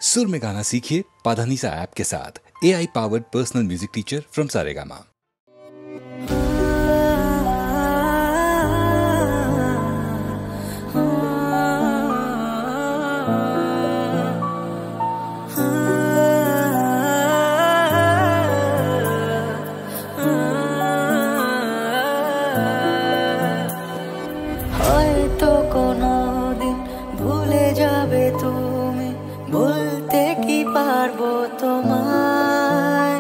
सुर में गाना सीखिए पाधानीसा ऐप के साथ। AI powered personal music teacher from Saregama. হয়তো কোনোদিন ভুলে যাবে তুমি, বলতে কি পারবো তোমায়।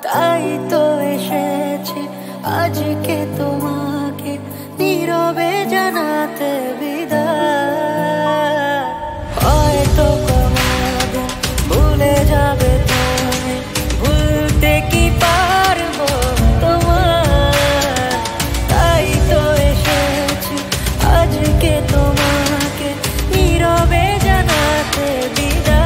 তাই তো এসেছি আজকে তোমাকে নীরবে জানাতে বিদায়। হয়তো কোনোদিন ভুলে যাবে তুমি, ভুলতে কি পারবো তোমায়। তাই তো এসেছি আজকে তোমাকে নীরবে জানাতে বিদায়।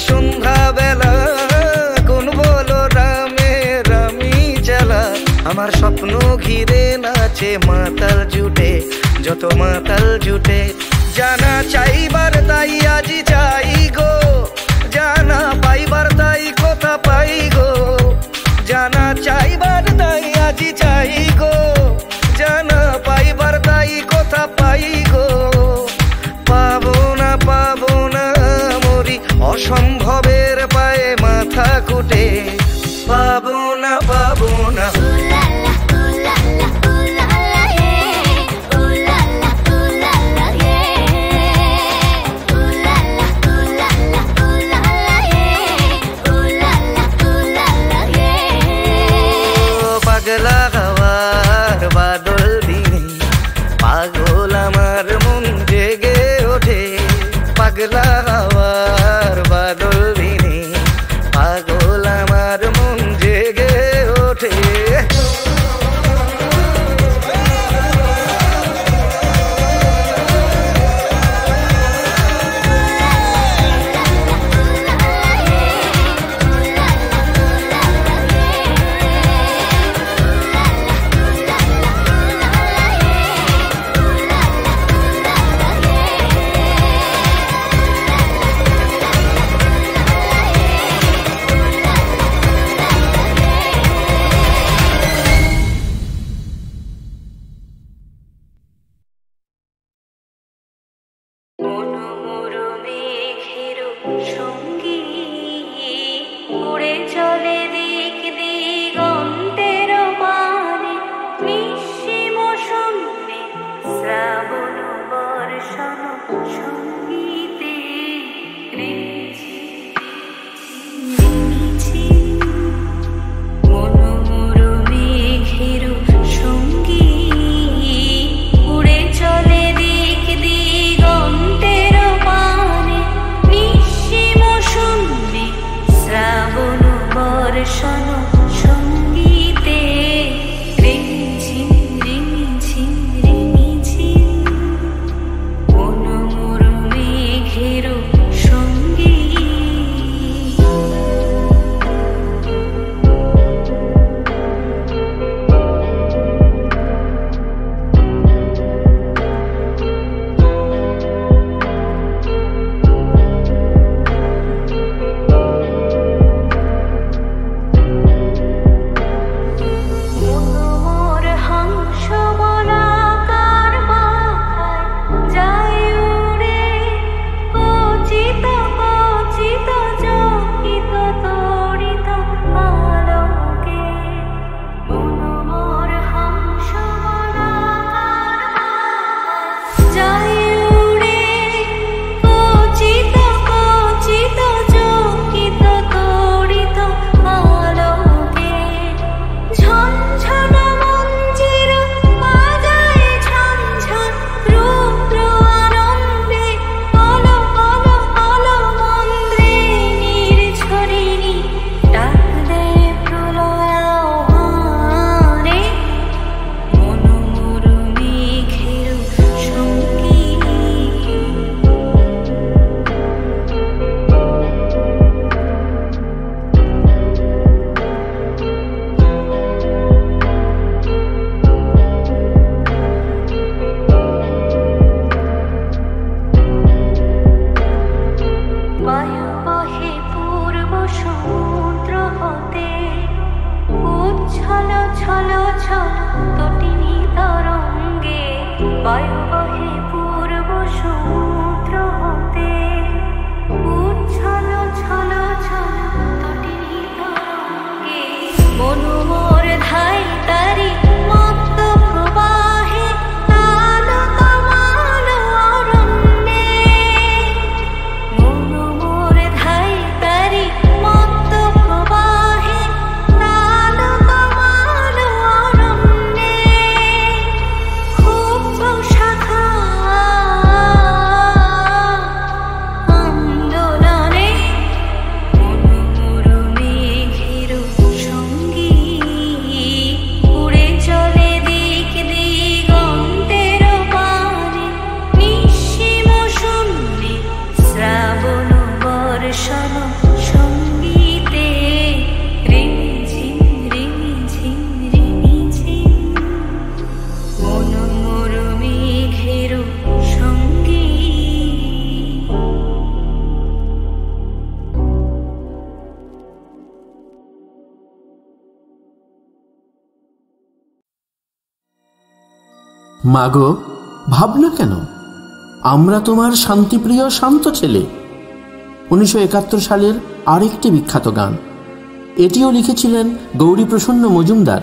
সন্ধ্যা বেলা কোন বলো রামের আমি চালা আমার স্বপ্ন ঘিরে নাচে মাতাল জুটে যত মাতাল জুটে জানা চাইবার তাই আজি চাই গো জানা পাইবার তাই কথা পাই গো জানা চাইবার তাই আজি চাই গো জানা পাইবার তাই কথা পাই গো পাবো না মরি অসম্ভবের পায়ে মাথা কুটে পাবো না পাগলা হাওয়ার বাদল দিনে পাগল আমার মন জেগে ওঠে পাগলা হাওয়ার বাদল দিনে পাগল আমার মন জেগে ওঠে মন মাগো, ভাবনা কেন? আমরা তোমার শান্তিপ্রিয় শান্ত ছেলে। 1971 সালের আরেকটি বিখ্যাত গান। এটিও লিখেছিলেন গৌরীপ্রসন্ন মজুমদার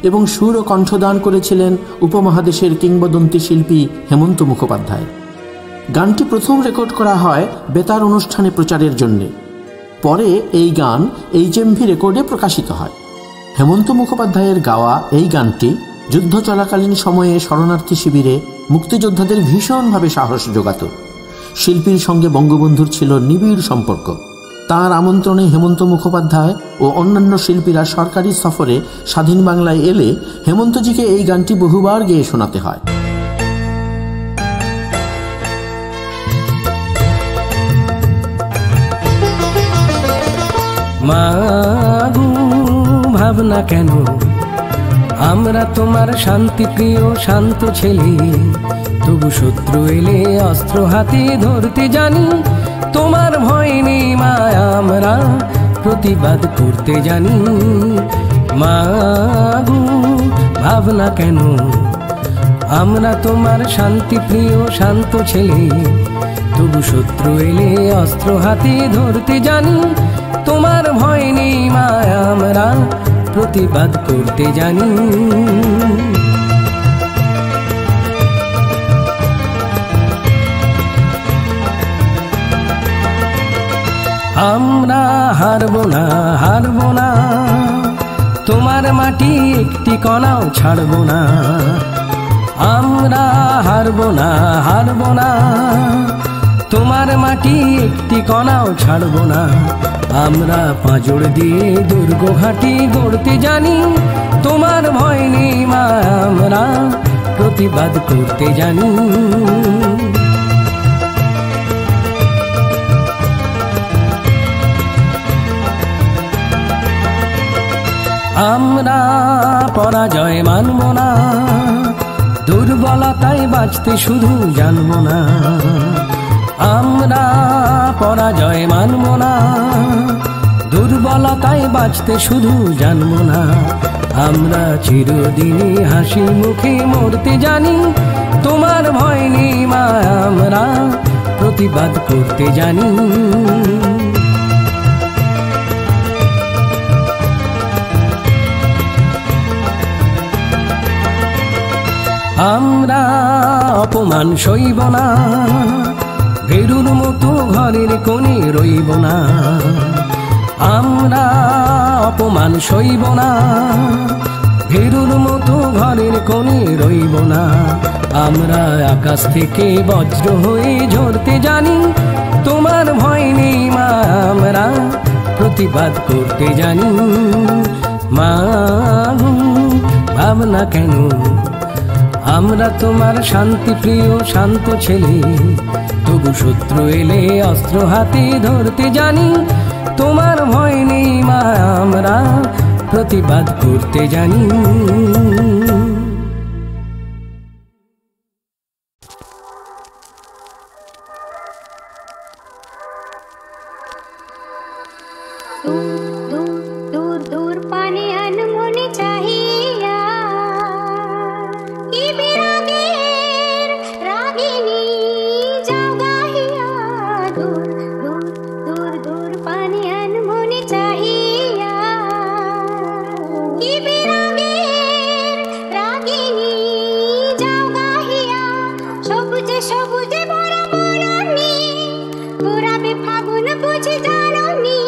এবং সুর ও কণ্ঠদান করেছিলেন উপমহাদেশের কিংবদন্তি শিল্পী হেমন্ত মুখোপাধ্যায়। গানটি প্রথম রেকর্ড করা হয় বেতার অনুষ্ঠানে প্রচারের জন্যে। পরে এই গান HMV রেকর্ডে প্রকাশিত হয়। হেমন্ত মুখোপাধ্যায়ের গাওয়া এই গানটি যুদ্ধ চলাকালীন সময়ে শরণার্থী শিবিরে মুক্তিযোদ্ধাদের ভীষণভাবে সাহস যোগাত। শিল্পীর সঙ্গে বঙ্গবন্ধুর ছিল নিবিড় সম্পর্ক। তাঁর আমন্ত্রণে হেমন্ত মুখোপাধ্যায় ও অন্যান্য শিল্পীরা সরকারি সফরে স্বাধীন বাংলায় এলে হেমন্তজিকে এই গানটি বহুবার গেয়ে শোনাতে হয়। মাগো, ভাবনা কেন? আমরা তোমার শান্তিপ্রিয় শান্ত ছেলে, তবু শত্রু এলে অস্ত্র হাতে ধরতে জানি। তোমার ভয় নেই মা, আমরা প্রতিবাদ করতে জানি। মাগো, ভাবনা কেন? আমরা তোমার শান্তিপ্রিয় শান্ত ছেলে, তবু শত্রু এলে অস্ত্র হাতে ধরতে জানি। তোমার ভয় নেই মা, আমরা প্রতিবাদ করতে জানি। আমরা হারবো না, হারবো না, তোমার মাটি একটি কণাও ছাড়বো না। আমরা হারবো না, হারবো না, তোমার মাটি একটি কণাও ছাড়বো না। আমরা পাঁজর দিয়ে দুর্গ ঘাঁটি গড়তে জানি। তোমার ভয় নেই মা, আমরা প্রতিবাদ করতে জানি। আমরা পরাজয় মানব না, দুর্বলতায় বাঁচতে শুধু জানব না। আমরা পরাজয় মানব না, দুর্বলতায় বাঁচতে শুধু জানব না। আমরা চিরদিনই হাসি মুখে মরতে জানি। তোমার ভয় নেই মা, আমরা প্রতিবাদ করতে জানি। আমরা অপমান সইব না, ভেরুর মতো ঘরের কোণে রইব না। আমরা অপমান সইব না, ভেরুর মতো ঘরের কোণে রইব না। আমরা আকাশ থেকে বজ্র হয়ে ঝরতে জানি। তোমার ভয় নেই মা, আমরা প্রতিবাদ করতে জানি। মা, ভাবনা কেন? আমরা তোমার শান্তিপ্রিয় শান্ত ছেলে, তবু শত্রু এলে অস্ত্র হাতে ধরতে জানি। তোমার ভয় নেই মা, আমরা প্রতিবাদ করতে জানি। दूर दूर पाने अनमोल चाहिया कि बिरागेर रागिनी जाओ गाहिया। दूर दूर दूर दूर पाने अनमोल चाहिया कि बिरागेर रागिनी जाओ गाहिया। सबुजे सबुजे बड़ा बरनी पुराबे फागुन बुझे জাননি।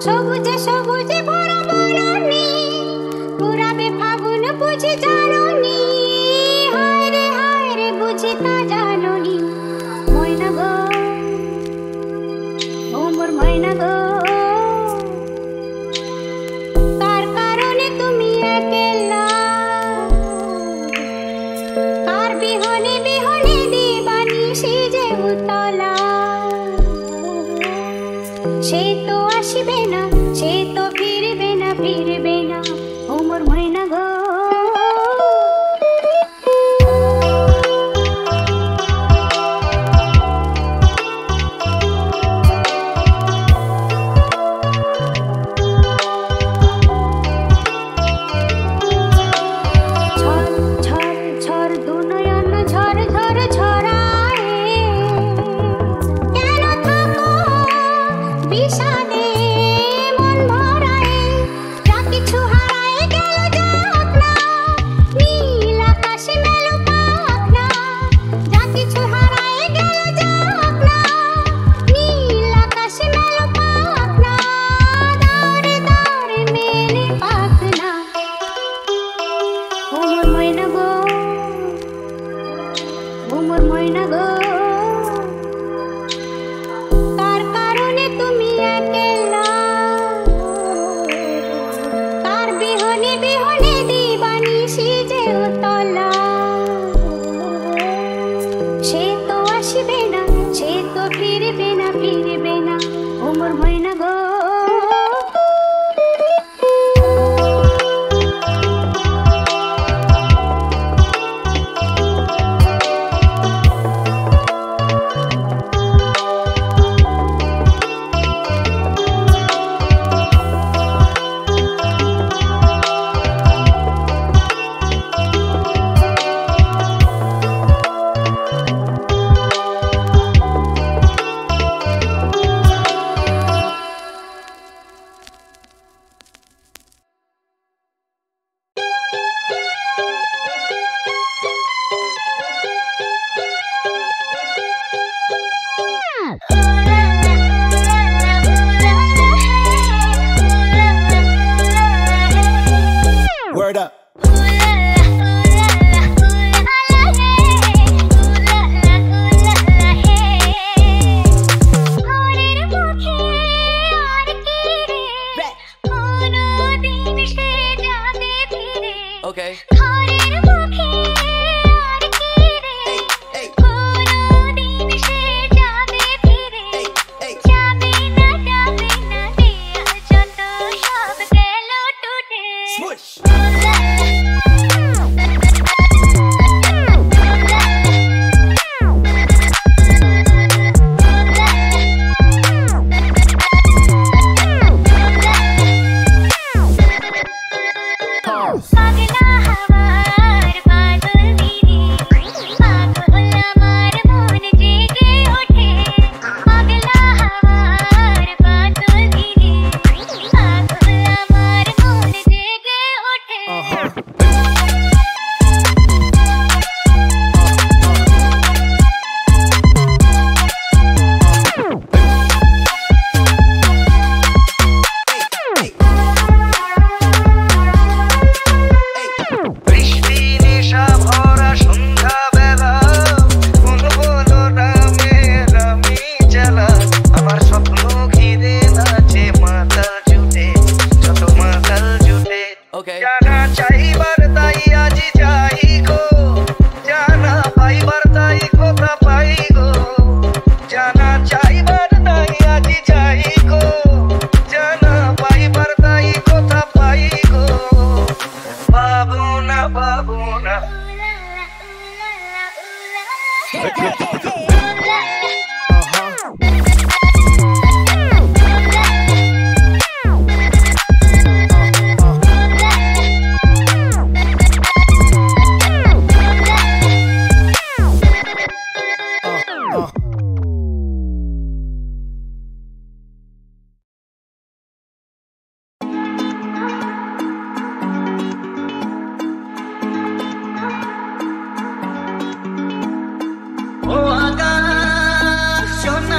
সবুজে সবুজে ভরা বরণি পুরাবে ফাগুন বুঝি জাননি। হায় রে বুঝি তা জাননি। ময়না গো, ও মোর ময়না গো, কার কারণে তুমি একলা, কার বিহনে বিহনে দিবানি সেজে উতলা। সে তো আসবে না, সে তো ফিরবে না, ফিরবে না, ও মোর ময়না গো। ঝড় ঝড় ঝড় দুনয়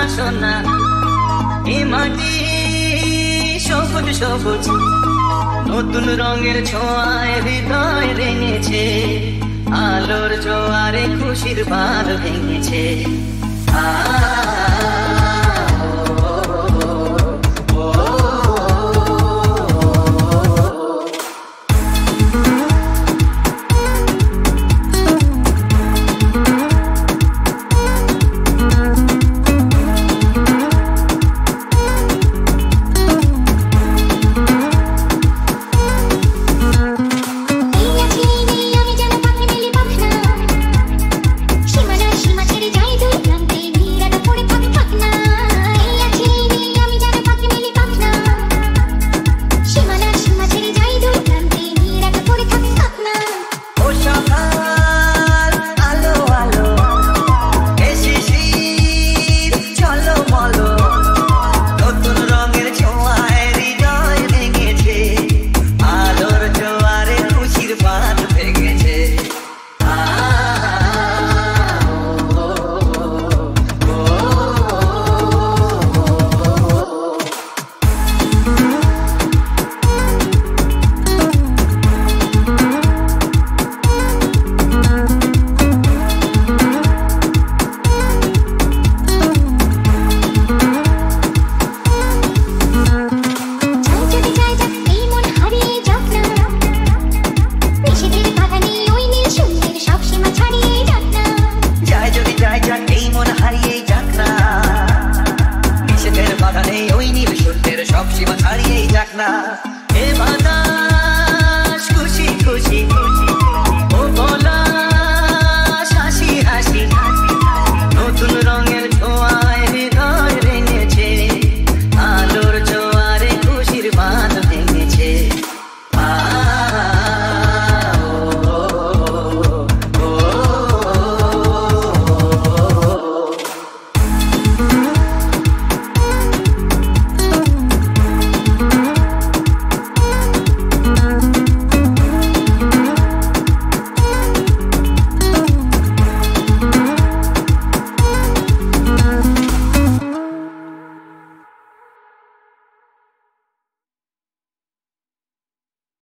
সোনা এই মাটি সবুজ সবুজ নতুন রঙের ছোঁয়ায় হৃদয় রেঙেছে আলোর জোয়ারে খুশির বাঁধ ভেঙেছে